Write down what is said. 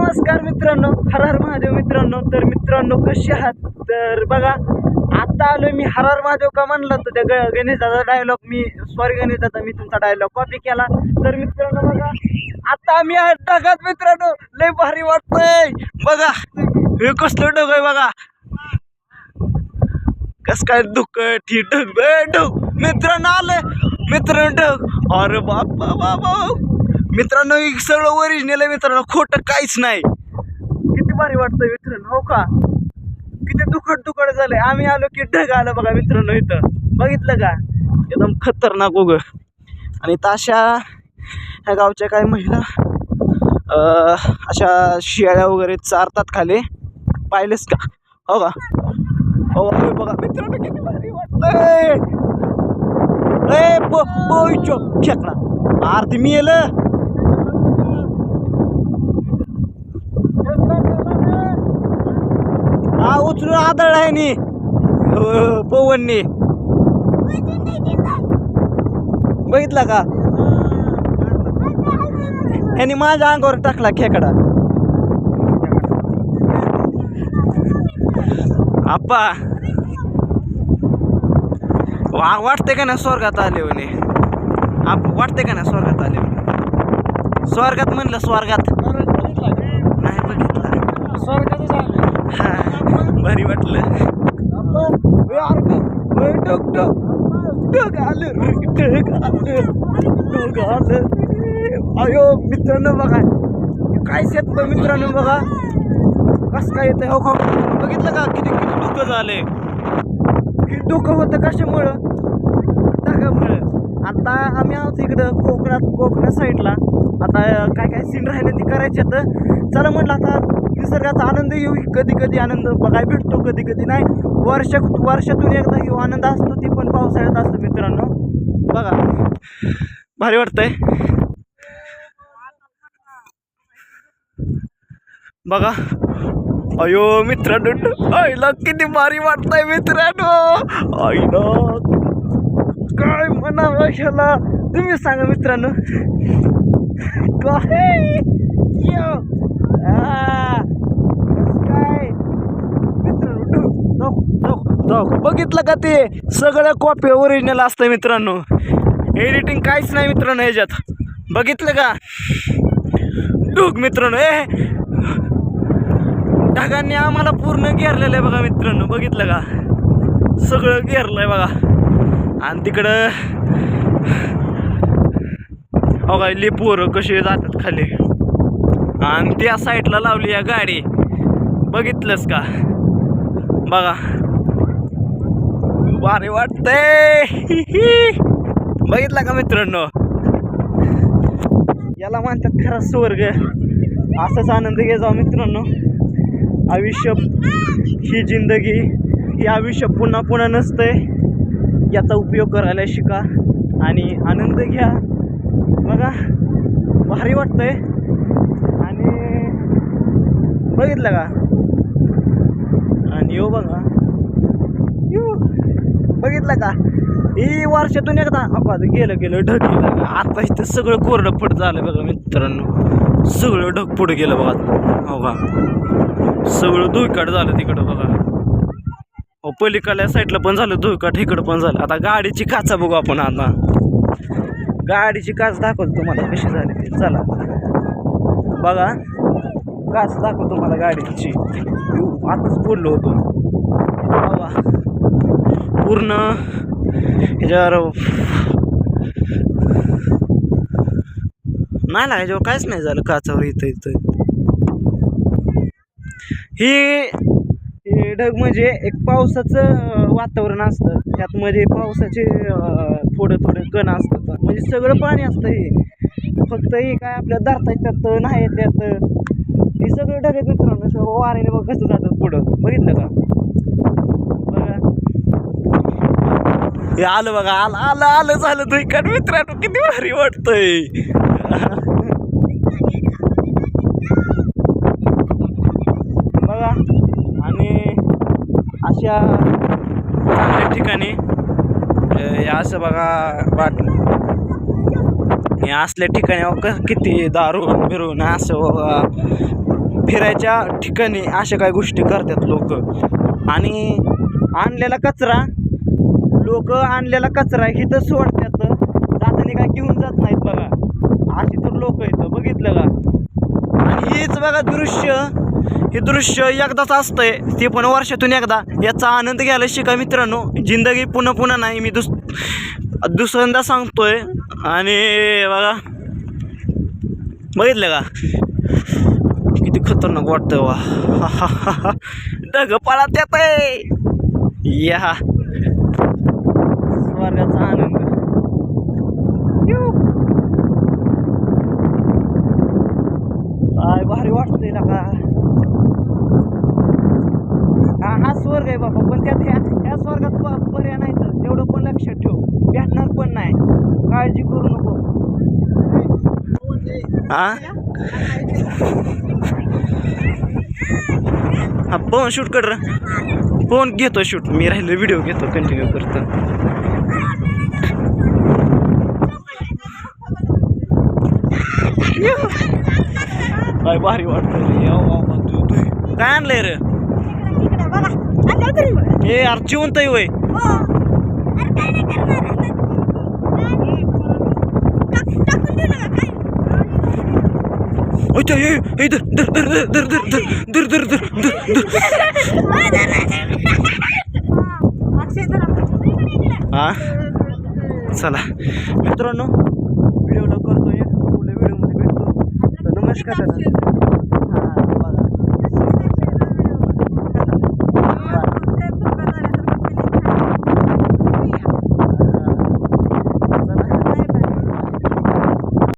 नमस्कार मित्रांनो, हर हर महादेव मित्रांनो. तर मित्रांनो कसे आहात? तर बघा आता आलोय मी हर हर महादेव का म्हणलं तर त्या गणेशाचा डायलॉग मी गणेशाचा मी तुमचा डायलॉग कॉपी केला. तर मित्रांनो बघा आता आम्ही आहे ढगात मित्रांनो, लय भारी वाटतंय. बघा हे कसलं ढग आहे बघा, कस काय दुखट ही ढग ढग मित्रांनो आले मित्रांनो ढग. अरे बाबा बाबा मित्रांनो एक सगळं ओरिजिनल आहे मित्रांनो, खोटं काहीच नाही. किती भारी वाटतंय मित्रांनो, हो का? किती दुखट झालंय. आम्ही आलो की ढग आलं बघा मित्रांनो, इथं बघितलं का एकदम खतरनाक उग. आणि अशा ह्या गावच्या काही महिला अशा शियाळ्या वगैरे चारतात खाली, पाहिलेस का? हो का? हो बघा मित्रांनो किती भारी वाटतंय. खेकडा आरती मी येलं हा उचलून आदळ आहे नी पवननी, बघितला का? ह्यानी माझ्या अंगावर टाकला खेकडा. आप्पा वाटते का ना स्वर्गात आले म्हणे, वाटते का ना स्वर्गात आले म्हणे? स्वर्गात म्हणलं, स्वर्गात नाही बघितलं, स्वर्गातच आले. हा भारी वाटलं. अयो मित्रांनो बघा काय शेत मित्रांनो, बघा कस काय येतंय. हो बघितलं का किती किती दुःख झाले. किती दुःख होतं कशामुळं? ढगामुळं. आता आम्ही आहोत इकडं कोकणात साईडला. आता काय काय सीन राहिले ते करायचे. तर चला म्हटलं आता निसर्गाचा आनंद घेऊ. कधी कधी आनंद बघायला भेटतो, कधी कधी नाही. वर्षातून एकदा घेऊ आनंद असतो, ती पण पावसाळ्यात असतो मित्रांनो. बघा भारी वाटतंय. बघा अयो मित्रांनो, आईला किती भारी वाटतंय मित्रांनो. आईला काय म्हणावं ह्याला, तुम्ही सांगा मित्रांनो. काय मित्रांनो बघितलं का? ते सगळं कॉपी ओरिजिनल असतं मित्रांनो, एडिटिंग काहीच नाही मित्रांनो ह्याच्यात. बघितलं का ढूक मित्रांनो? ढगांनी आम्हाला पूर्ण घेरलेलं आहे बघा मित्रांनो, बघितलं का? सगळं घेरलंय बघा. आणि तिकडं हो का पोरं कसे जातात खाली, आणि त्या साईडला लावली या गाडी, बघितलंस का? बघा भारी वाटतंय. बघितला का मित्रांनो? याला म्हणतात खरा स्वर्ग. असाच आनंद घे जाऊ मित्रांनो. आयुष्य ही जिंदगी, ही आयुष्य पुन्हा पुन्हा नसतंय. याचा उपयोग करायला शिका आणि आनंद घ्या. बघा भारी वाटतंय. आणि बघितलं का? आणि यो बघा बघितलं का? ही वर्षातून एकदा गेलं ढग गेलं. आता इथं सगळं कोरडं फट झालं बघा मित्रांनो, सगळं ढग पुढे गेलं बघा. हो का? सगळं धुईकाट झालं तिकडं बघा. हो पलीकडल्या साईडला पण झालं धुईकाट, इकडं पण झालं. आता गाडीची काचा बघू आपण. आता गाडीची काच दाखवतो तुम्हाला कशी झाली ते. चला बघा काच दाखवतो तुम्हाला गाडीची. आताच बोललो होतो बघा पूर्ण ह्याच्यावर नाही ना, ह्याच्यावर काहीच नाही झालं काचावर. इथं हे ढग म्हणजे एक पावसाचं वातावरण असतं. त्यात म्हणजे पावसाचे थोडं कण असतं, म्हणजे सगळं पाणी असतं. हे फक्त हे काय आपल्या धरता येतात नाही त्यात. हे सगळं ढग आहेत मित्रांनो, वाऱ्याने बघ कसं जातात पुढं. बघितलं का? बघा हे आलं बघा, आलं झालं धुईकाट मित्रांनो. किती भारी वाटतंय. बघा आणि अशा चांगल्या ठिकाणी असं बघा हे असल्या ठिकाणी किती दारून बिरून असं फिरायच्या ठिकाणी अशा काही गोष्टी करतात लोक. आणि आणलेला कचरा इथं सोडतात, जाताना काय घेऊन जात नाहीत बघा. अशी तर लोक इथं बघितलं का. आणि हेच बघा हे दृश्य एकदाच असतंय, ते पण वर्षातून एकदा. याचा आनंद घ्यायला शिका मित्रांनो. जिंदगी पुन्हा नाही, मी दुसऱ्यांदा सांगतोय. आणि बघा बघितलं का किती खतरनाक वाटतं वा. ढग पळत येत या स्वर्गाचा आनंद. काय भारी वाटतंय ना का. हा स्वर्ग आहे बाबा, पण त्यात ह्या स्वर्गात पर्याय नाही तर तेवढं पण लक्षात ठेव, भेटणार पण नाही, काळजी करू नको. हा फोन शूट कर, फोन घेतो शूट, मी राहिलो व्हिडिओ घेतो, कंटिन्यू करतो. काय भारी वाटतं. काय आणलंय रे हे यार, जिवंत आहे वय. हा चला मित्रांनो, व्हिडिओला करतोय, पुढल्या व्हिडिओमध्ये भेटतो. तर नमस्कार.